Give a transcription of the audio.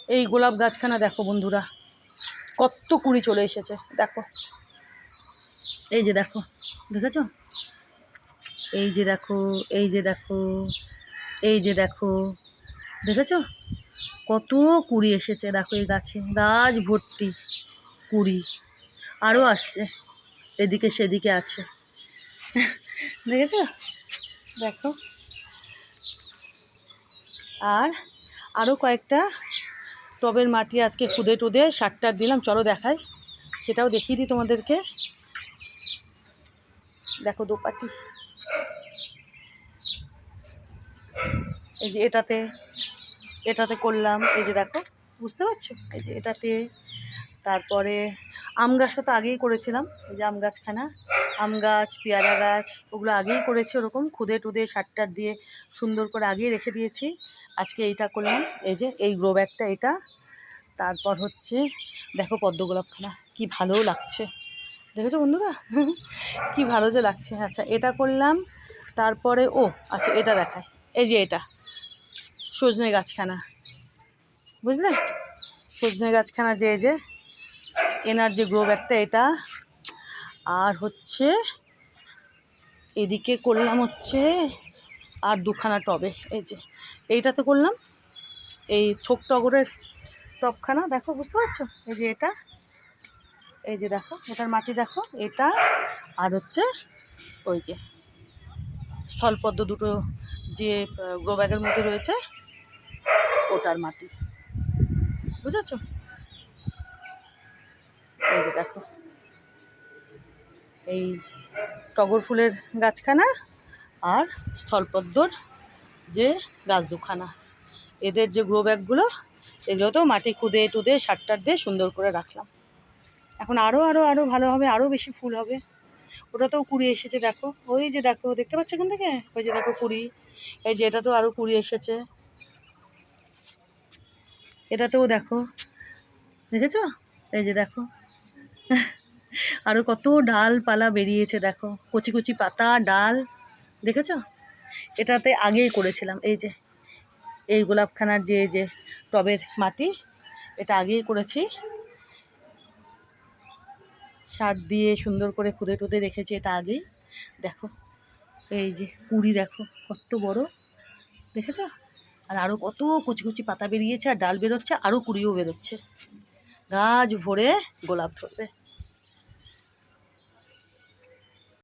এই গোলাপ গাছখানা দেখো বন্ধুরা, কত কুড়ি চলে এসেছে দেখো। এই যে দেখো, দেখেছো? এই যে দেখো, এই যে দেখো, এই যে দেখো, দেখেছো কত কুড়ি এসেছে দেখো। এই গাছে গাছ ভর্তি কুড়ি, আরও আসছে, এদিকে সেদিকে আছে, দেখেছো? দেখো, আর আরও কয়েকটা টবের মাটি আজকে খুদে টুদে সারটার দিলাম, চলো দেখাই, সেটাও দেখিয়ে দিই তোমাদেরকে। দেখো দোপাটি, এই যে এটাতে করলাম, এই যে দেখো, বুঝতে পারছো? এই যে এটাতে, তারপরে আম গাছটা তো আগেই করেছিলাম, এই যে আম গাছখানা, আম গাছ, পেয়ারা গাছ, ওগুলো আগেই করেছি, ওরকম খুদে টুদে সারটার দিয়ে সুন্দর করে আগেই রেখে দিয়েছি। আজকে এইটা করলাম, এই যে এই গ্রো ব্যাগটা এটা। তারপর হচ্ছে দেখো পদ্ম গোলাপখানা, কি ভালো লাগছে, দেখেছো বন্ধুরা? কি ভালো যে লাগছে। আচ্ছা এটা করলাম, তারপরে ও আচ্ছা এটা দেখায়, এই যে এটা সজনে গাছখানা, বুঝলে? সজনে গাছখানা যে এই যে এনার যে গ্রো ব্যাগটা এটা, আর হচ্ছে এদিকে করলাম হচ্ছে আর দুখানা টবে, এই যে এইটাতে করলাম এই থোক টগরের টবখানা, দেখো বুঝতে পারছো? এই যে এটা, এই যে দেখো এটার মাটি দেখো এটা, আর হচ্ছে ওই যে স্থলপদ্ম দুটো যে গ্রো ব্যাগের মধ্যে রয়েছে ওটার মাটি, বুঝেছো? এই যে দেখো এই টগর ফুলের গাছখানা আর স্থলপদ্মর যে গাছ দুখানা, এদের যে গ্রো ব্যাগগুলো, এগুলোতেও মাটি খুদে টুদে সারটার দিয়ে সুন্দর করে রাখলাম। এখন আরও আরও আরও ভালো হবে, আরও বেশি ফুল হবে। ওটাতেও কুড়ি এসেছে দেখো, ওই যে দেখো, দেখতে পাচ্ছ এখান থেকে, ওই যে দেখো কুড়ি, এই যে এটাতেও আরও কুড়ি এসেছে, এটাতেও দেখো, দেখেছো? এই যে দেখো, আরও কত ডালপালা বেরিয়েছে দেখো, কচি কচি পাতা ডাল, দেখেছো? এটাতে আগেই করেছিলাম, এই যে এই গোলাপখানার যে টবের মাটি, এটা আগেই করেছি, সার দিয়ে সুন্দর করে খুদে টুদে রেখেছি, এটা আগেই। দেখো এই যে কুড়ি দেখো কত বড়, দেখেছো? আর আরও কত কুচি কুচি পাতা বেরিয়েছে, আর ডাল বেরোচ্ছে, আরও কুড়িও বেরোচ্ছে, গাছ ভরে গোলাপ ধরবে।